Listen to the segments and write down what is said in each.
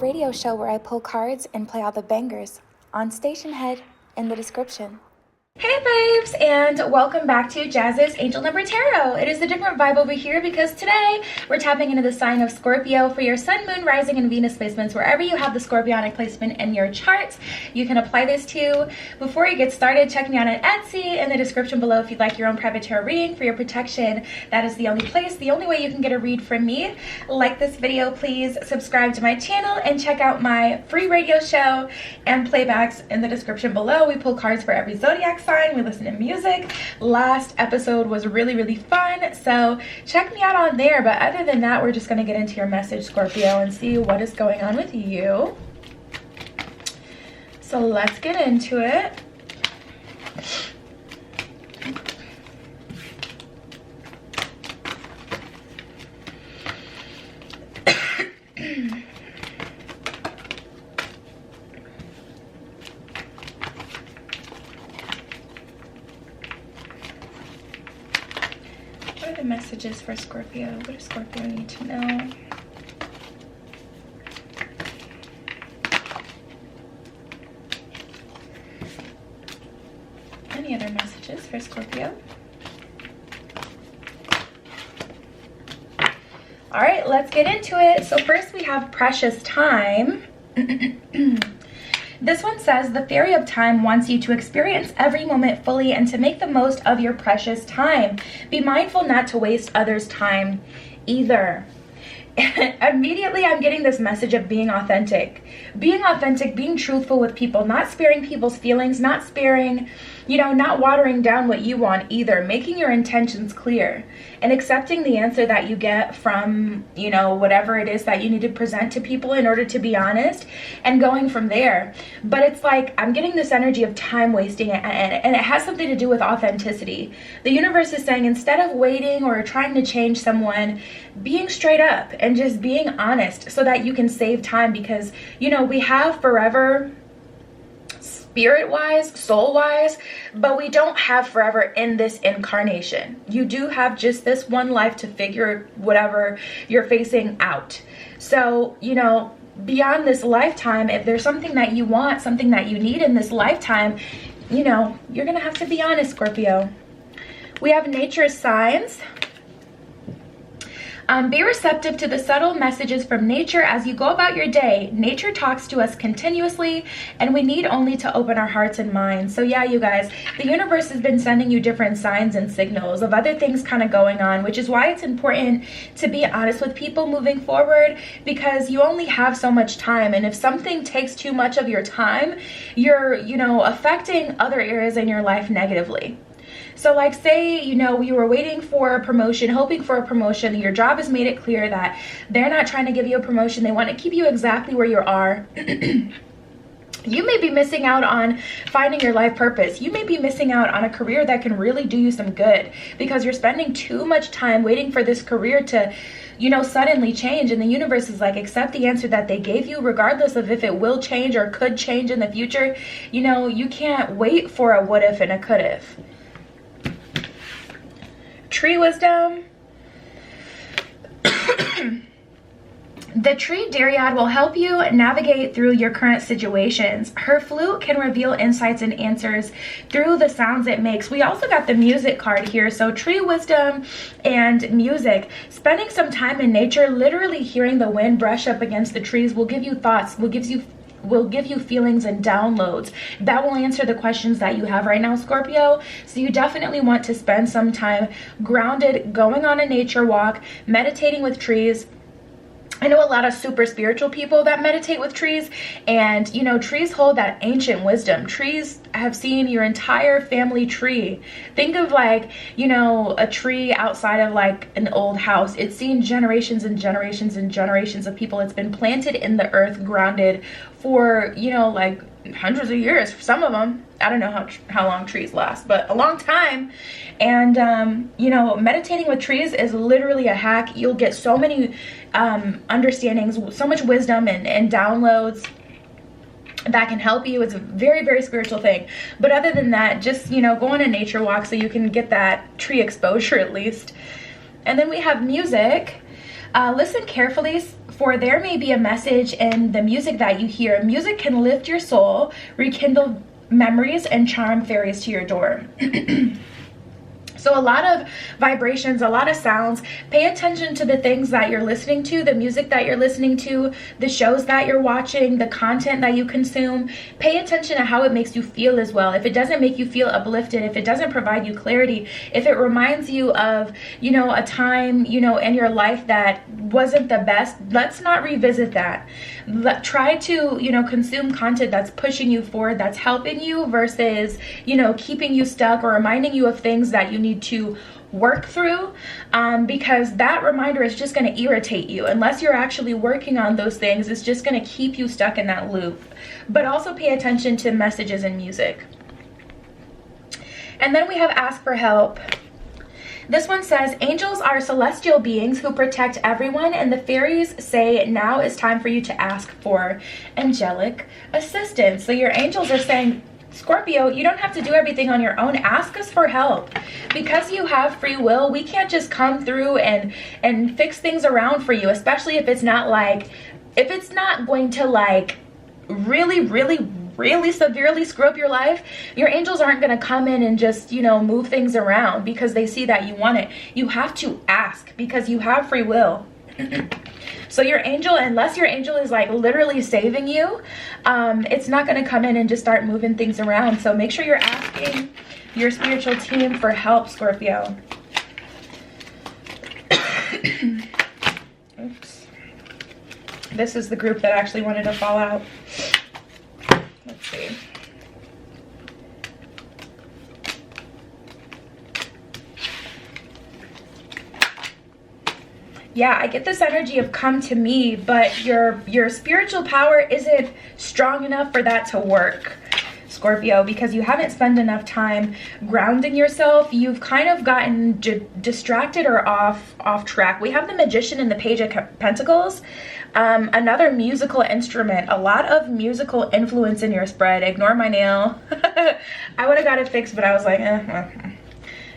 radio show where I pull cards and play all the bangers on Stationhead in the description. Hey babes, and welcome back to Jazz's Angel Number Tarot. It is a different vibe over here because today we're tapping into the sign of Scorpio for your Sun, Moon, Rising, and Venus placements. Wherever you have the Scorpionic placement in your chart, you can apply this to. Before you get started, check me out on Etsy in the description below if you'd like your own private tarot reading for your protection. That is the only place, the only way you can get a read from me. Like this video, please subscribe to my channel and check out my free radio show and playbacks in the description below. We pull cards for every Zodiac sign, we listen to music. Last episode was really fun, so check me out on there. But other than that, we're just going to get into your message, Scorpio, and see what is going on with you. So let's get into it. What are the messages for Scorpio? What does Scorpio need to know? Any other messages for Scorpio? All right, let's get into it. So first we have precious time. This one says, the fairy of time wants you to experience every moment fully and to make the most of your precious time. Be mindful not to waste others' time either. Immediately I'm getting this message of being authentic, being truthful with people, not sparing people's feelings, not sparing, not watering down what you want either, making your intentions clear and accepting the answer that you get from, whatever it is that you need to present to people in order to be honest and going from there. But it's like, I'm getting this energy of time wasting and it has something to do with authenticity. The universe is saying, instead of waiting or trying to change someone, being straight up and just being honest so that you can save time, because we have forever spirit-wise, soul-wise, but we don't have forever in this incarnation. You do have just this one life to figure whatever you're facing out. So beyond this lifetime, if there's something that you want, something that you need in this lifetime, you're gonna have to be honest, Scorpio. We have nature's signs. Be receptive to the subtle messages from nature as you go about your day. Nature talks to us continuously, and we need only to open our hearts and minds. So yeah, you guys, the universe has been sending you different signs and signals of other things kind of going on, which is why it's important to be honest with people moving forward, because you only have so much time. And if something takes too much of your time, you're, affecting other areas in your life negatively. So like say, you were waiting for a promotion, hoping for a promotion. Your job has made it clear that they're not trying to give you a promotion. They want to keep you exactly where you are. You may be missing out on finding your life purpose. You may be missing out on a career that can really do you some good because you're spending too much time waiting for this career to, suddenly change. And the universe is like, accept the answer that they gave you, regardless of if it will change or could change in the future. You can't wait for a what if and a could if. Tree wisdom. The tree Dryad will help you navigate through your current situations. Her flute can reveal insights and answers through the sounds it makes. We also got the music card here. So tree wisdom and music. Spending some time in nature, literally hearing the wind brush up against the trees will give you thoughts, will give you feelings and downloads that will answer the questions that you have right now, Scorpio. So you definitely want to spend some time grounded, going on a nature walk, meditating with trees. I know a lot of super spiritual people that meditate with trees, and trees hold that ancient wisdom. Trees have seen your entire family tree. Think of like, a tree outside of like an old house. It's seen generations and generations and generations of people. It's been planted in the earth, grounded for, like hundreds of years for some of them. I don't know how long trees last, but a long time. And meditating with trees is literally a hack. You'll get so many understandings, so much wisdom and downloads that can help you. It's a very spiritual thing. But other than that, just go on a nature walk so you can get that tree exposure at least. And then we have music. Listen carefully For there may be a message in the music that you hear. Music can lift your soul, rekindle memories, and charm fairies to your door. So a lot of vibrations, a lot of sounds. Pay attention to the things that you're listening to, the music that you're listening to, the shows that you're watching, the content that you consume. Pay attention to how it makes you feel as well. If it doesn't make you feel uplifted, if it doesn't provide you clarity, if it reminds you of, you know, a time, you know, in your life that wasn't the best, let's not revisit that. Try to, you know, consume content that's pushing you forward, that's helping you, versus, you know, keeping you stuck or reminding you of things that you need to work through, because that reminder is just going to irritate you. Unless you're actually working on those things, it's just going to keep you stuck in that loop. But also pay attention to messages in music. And then we have ask for help. This one says, angels are celestial beings who protect everyone, and the fairies say now is time for you to ask for angelic assistance. So your angels are saying, Scorpio, you don't have to do everything on your own. Ask us for help. Because you have free will, we can't just come through and fix things around for you, especially if it's not like, if it's not going to like really severely screw up your life. Your angels aren't going to come in and just, you know, move things around because they see that you want it. You have to ask because you have free will. So your angel, unless your angel is like literally saving you, it's not going to come in and just start moving things around. So make sure you're asking your spiritual team for help, Scorpio. Oops. This is the group that actually wanted to fall out. Let's see. Yeah, I get this energy of come to me, but your spiritual power isn't strong enough for that to work, Scorpio, because you haven't spent enough time grounding yourself. You've kind of gotten distracted or off track. We have the Magician and the Page of Pentacles, another musical instrument, a lot of musical influence in your spread. Ignore my nail. I would have got it fixed, but I was like,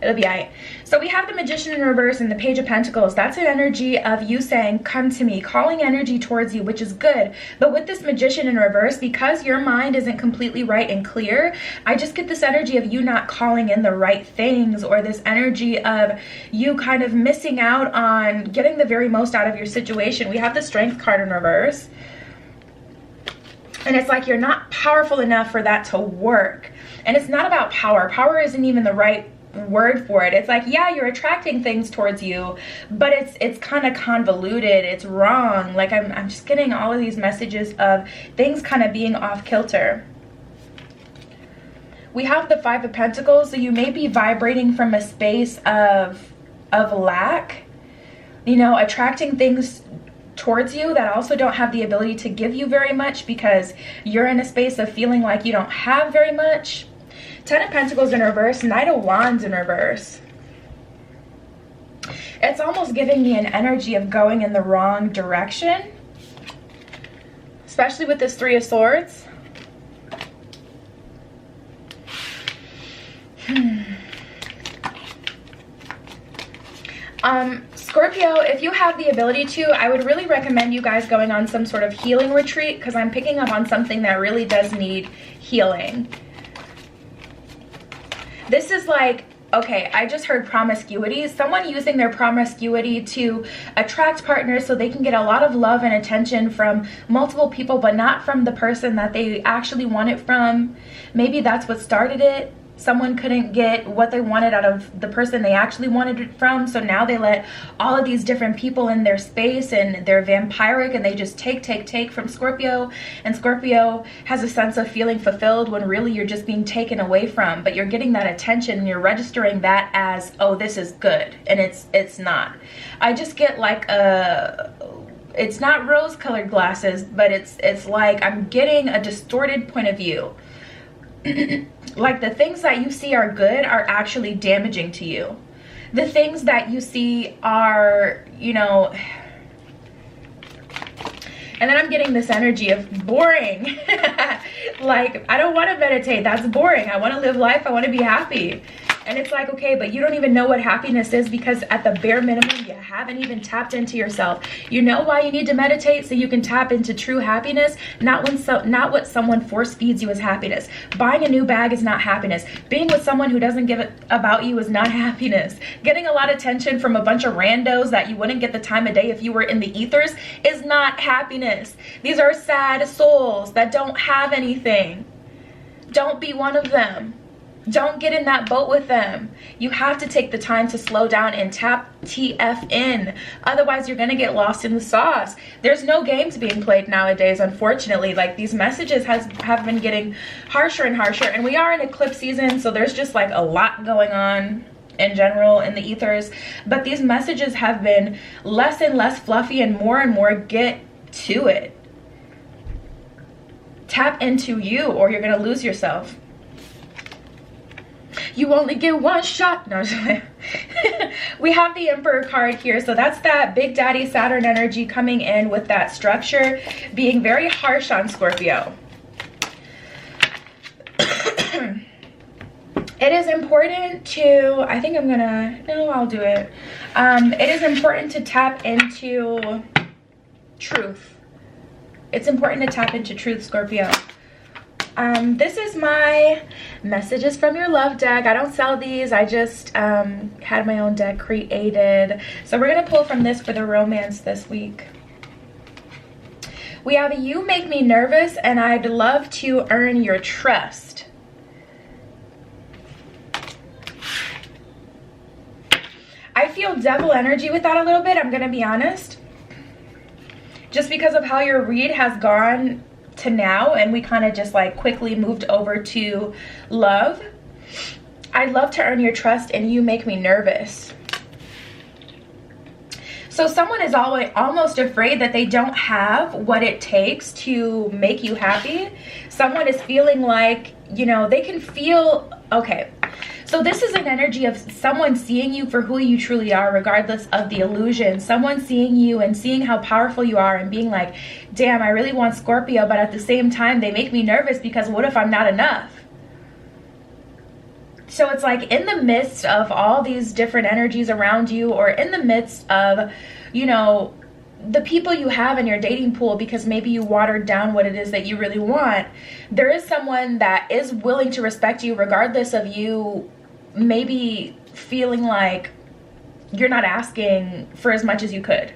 it'll be alright. So we have the Magician in reverse and the Page of Pentacles. That's an energy of you saying, come to me, calling energy towards you, which is good. But with this Magician in reverse, because your mind isn't completely right and clear, I just get this energy of you not calling in the right things, or this energy of you kind of missing out on getting the very most out of your situation. We have the Strength card in reverse. And it's like you're not powerful enough for that to work. And it's not about power. Power isn't even the right word for it. It's like, yeah, you're attracting things towards you, but it's kind of convoluted. It's wrong. Like I'm just getting all of these messages of things kind of being off kilter. We have the Five of Pentacles, so you may be vibrating from a space of lack, you know, attracting things towards you that also don't have the ability to give you very much because you're in a space of feeling like you don't have very much. Ten of Pentacles in reverse, Knight of Wands in reverse. It's almost giving me an energy of going in the wrong direction, especially with this Three of Swords. Scorpio, if you have the ability to, I would really recommend you guys going on some sort of healing retreat, because I'm picking up on something that really does need healing. This is like, okay, I just heard promiscuity. Someone using their promiscuity to attract partners so they can get a lot of love and attention from multiple people, but not from the person that they actually want it from. Maybe that's what started it. Someone couldn't get what they wanted out of the person they actually wanted it from, so now they let all of these different people in their space, and they're vampiric, and they just take from Scorpio. And Scorpio has a sense of feeling fulfilled when really you're just being taken away from, but you're getting that attention and you're registering that as, oh, this is good, and it's not. I just get like it's not rose-colored glasses, but it's like I'm getting a distorted point of view. Like the things that you see are good are actually damaging to you. The things that you see are, you know, and then I'm getting this energy of boring. Like, I don't want to meditate. That's boring. I want to live life. I want to be happy. And it's like, okay, but you don't even know what happiness is, because at the bare minimum, you haven't even tapped into yourself. You know why you need to meditate? So you can tap into true happiness, not what someone force feeds you as happiness. Buying a new bag is not happiness. Being with someone who doesn't give it about you is not happiness. Getting a lot of attention from a bunch of randos that you wouldn't get the time of day if you were in the ethers is not happiness. These are sad souls that don't have anything. Don't be one of them. Don't get in that boat with them. You have to take the time to slow down and tap TF in. Otherwise, you're going to get lost in the sauce. There's no games being played nowadays, unfortunately. Like, these messages have been getting harsher and harsher. And we are in eclipse season, so there's just like a lot going on in general in the ethers. But these messages have been less and less fluffy and more get to it. Tap into you, or you're going to lose yourself. You only get one shot. No, we have the Emperor card here. So that's that Big Daddy Saturn energy coming in with that structure, being very harsh on Scorpio. It is important to, I think I'm gonna, no, I'll do it. It is important to tap into truth. It's important to tap into truth, Scorpio. This is my messages from your love deck. I don't sell these. I just had my own deck created. So we're going to pull from this for the romance this week. We have, you make me nervous and I'd love to earn your trust. I feel devil energy with that a little bit. I'm going to be honest. Just because of how your read has gone to now, and we kind of just like quickly moved over to love. I'd love to earn your trust and you make me nervous. So someone is almost afraid that they don't have what it takes to make you happy. Someone is feeling like, you know, they can feel, okay. So this is an energy of someone seeing you for who you truly are, regardless of the illusion. Someone seeing you and seeing how powerful you are and being like, damn, I really want Scorpio, but at the same time, they make me nervous because what if I'm not enough? So it's like in the midst of all these different energies around you, or in the midst of, you know, the people you have in your dating pool, because maybe you watered down what it is that you really want, there is someone that is willing to respect you regardless of you maybe feeling like you're not asking for as much as you could.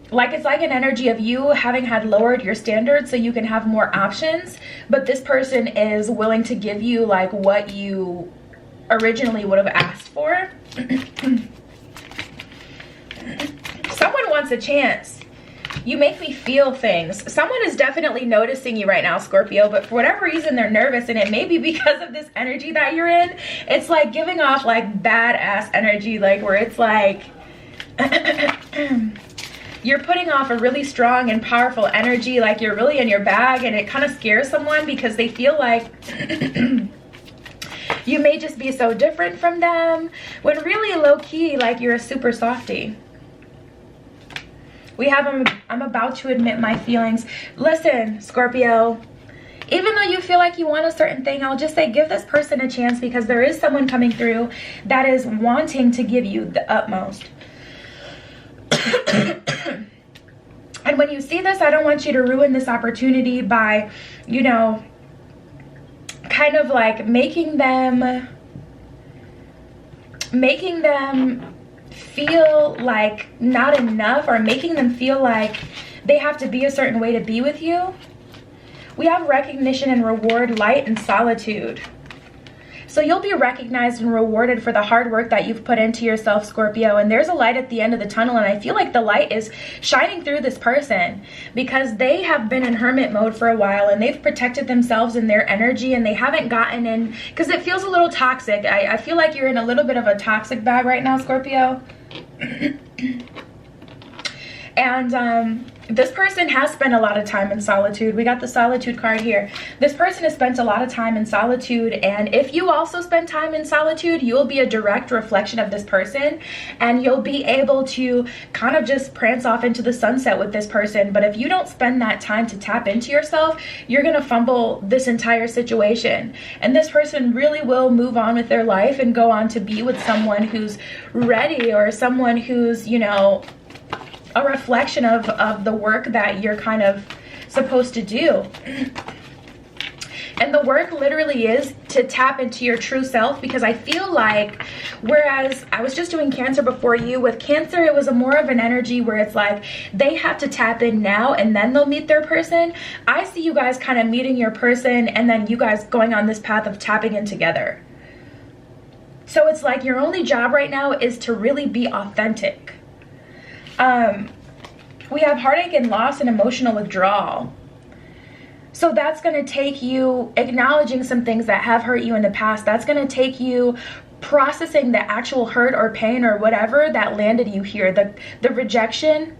Like, it's like an energy of you having had lowered your standards so you can have more options, but this person is willing to give you like what you originally would have asked for. Someone wants a chance. You make me feel things. Someone is definitely noticing you right now, Scorpio, but for whatever reason they're nervous, and it may be because of this energy that you're in. It's like giving off like badass energy, like where it's like you're putting off a really strong and powerful energy, like you're really in your bag, and it kind of scares someone because they feel like you may just be so different from them, when really low-key, like you're a super softie. We have, I'm about to admit my feelings. Listen, Scorpio, even though you feel like you want a certain thing, I'll just say give this person a chance, because there is someone coming through that is wanting to give you the utmost. And when you see this, I don't want you to ruin this opportunity by, you know, kind of like making them feel like not enough, or making them feel like they have to be a certain way to be with you. We have recognition and reward, light and solitude. So you'll be recognized and rewarded for the hard work that you've put into yourself, Scorpio. And there's a light at the end of the tunnel. And I feel like the light is shining through this person, because they have been in hermit mode for a while, and they've protected themselves and their energy, and they haven't gotten in, because it feels a little toxic. I feel like you're in a little bit of a toxic bag right now, Scorpio. And This person has spent a lot of time in solitude. We got the solitude card here. This person has spent a lot of time in solitude, and if you also spend time in solitude, you'll be a direct reflection of this person, and you'll be able to kind of just prance off into the sunset with this person. But if you don't spend that time to tap into yourself, you're gonna fumble this entire situation, and this person really will move on with their life and go on to be with someone who's ready, or someone who's, you know, a reflection of the work that you're kind of supposed to do. And the work literally is to tap into your true self, because I feel like, whereas I was just doing Cancer before you, with Cancer it was a more of an energy where it's like they have to tap in now and then they'll meet their person. I see you guys kind of meeting your person and then you guys going on this path of tapping in together. So it's like your only job right now is to really be authentic. We have heartache and loss and emotional withdrawal. So that's going to take you acknowledging some things that have hurt you in the past. That's going to take you processing the actual hurt or pain or whatever that landed you here, the rejection.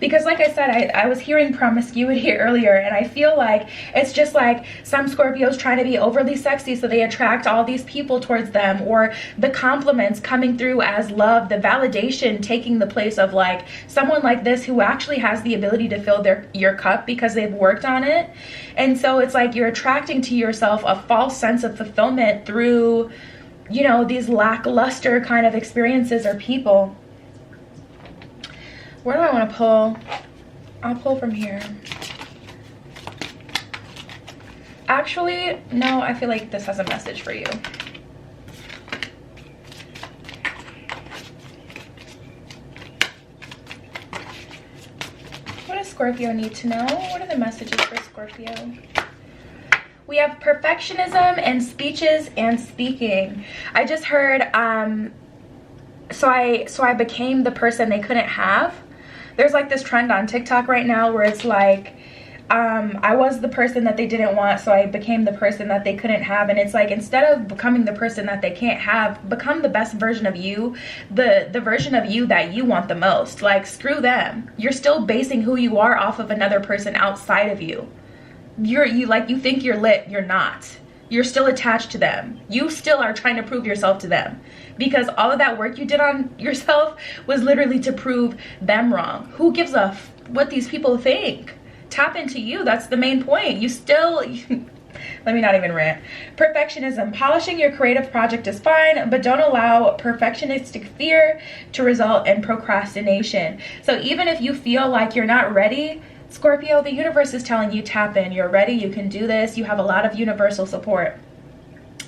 Because like I said, I was hearing promiscuity earlier, and I feel like it's just like some Scorpios trying to be overly sexy so they attract all these people towards them, or the compliments coming through as love, the validation taking the place of like someone like this who actually has the ability to fill your cup because they've worked on it. And so it's like you're attracting to yourself a false sense of fulfillment through, you know, these lackluster kind of experiences or people. Where do I want to pull? I'll pull from here. Actually, no, I feel like this has a message for you. What does Scorpio need to know? What are the messages for Scorpio? We have perfectionism and speeches and speaking. I just heard, so I became the person they couldn't have. There's like this trend on TikTok right now where it's like, I was the person that they didn't want, so I became the person that they couldn't have. And it's like, instead of becoming the person that they can't have, become the best version of you, the version of you that you want the most. Like, screw them. You're still basing who you are off of another person outside of you. You think you're lit, you're not. You're still attached to them. You still are trying to prove yourself to them, because all of that work you did on yourself was literally to prove them wrong. Who gives a what these people think? Tap into you. That's the main point. You still let me not even rant. Perfectionism. Polishing your creative project is fine, but don't allow perfectionistic fear to result in procrastination. So even if you feel like you're not ready, Scorpio, the universe is telling you tap in. You're ready. You can do this. You have a lot of universal support.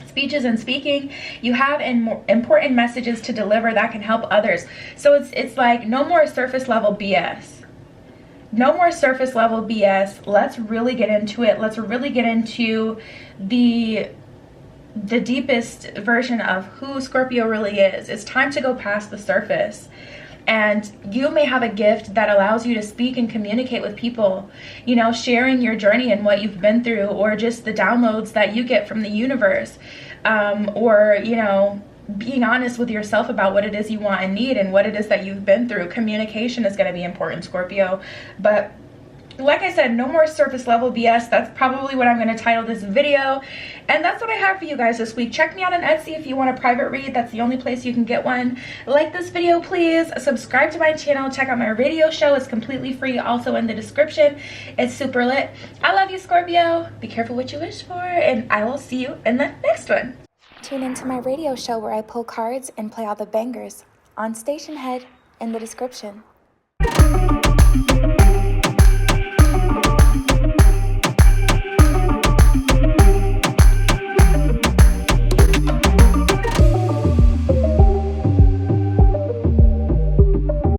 Speeches and speaking, you have important messages to deliver that can help others. So it's like no more surface level BS. No more surface level BS. Let's really get into it. Let's really get into the deepest version of who Scorpio really is. It's time to go past the surface. And you may have a gift that allows you to speak and communicate with people, you know, sharing your journey and what you've been through, or just the downloads that you get from the universe, or, you know, being honest with yourself about what it is you want and need and what it is that you've been through. Communication is going to be important, Scorpio. But like I said, no more surface level BS. That's probably what I'm going to title this video. And that's what I have for you guys this week. Check me out on Etsy if you want a private read. That's the only place you can get one. Like this video, please. Subscribe to my channel. Check out my radio show. It's completely free. Also in the description. It's super lit. I love you, Scorpio. Be careful what you wish for. And I will see you in the next one. Tune into my radio show where I pull cards and play all the bangers on Stationhead in the description.